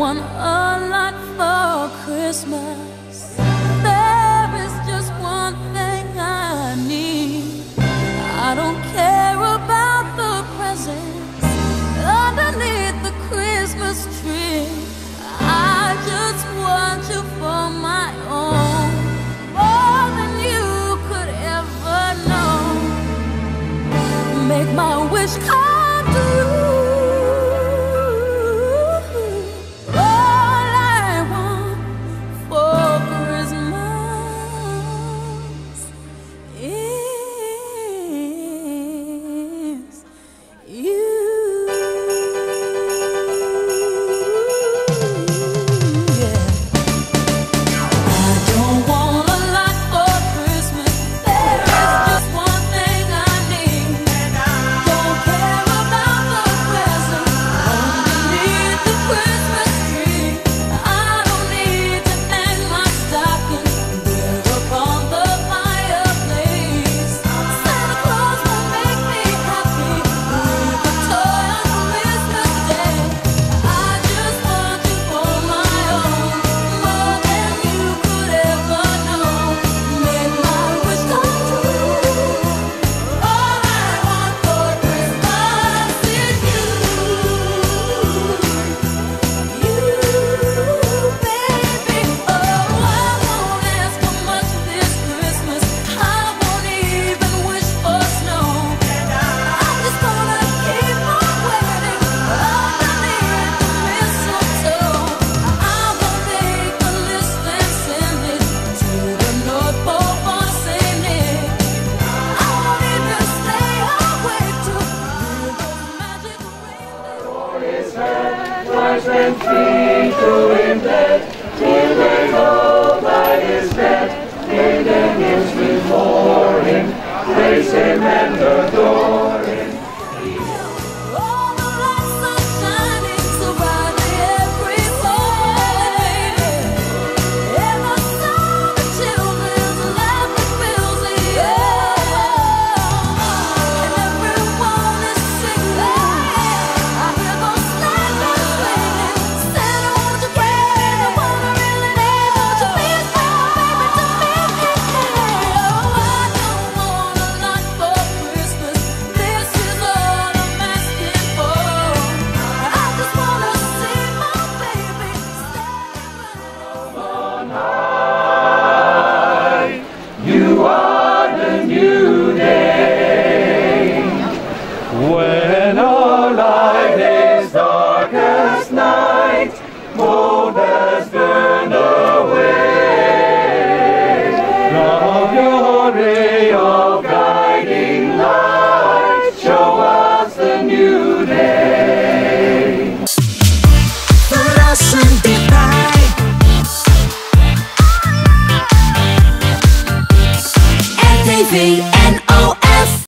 want a lot for Christmas. There is just one thing I need. I don't care about the presents underneath the Christmas tree. I just want you for my own, more than you could ever know. Make my wish come true. And free to him dead, till they go by his bed. May their hymns before him, praise him and adore him. All the lights are shining so brightly everywhere, and the sound of children's laughter fills the air, and everyone is singing. I hear those sleigh bells ringing. Santa, won't you bring me the one I really need? Won't you please bring my baby to me? Oh, I don't want a lot for Christmas. This is all I'm asking for. I just wanna see my baby standing On high, you are the new day. When our light is dark as night, gold has burned away. Love, your ray of guiding light, show us the new day. Fluorescent goodbye. RTV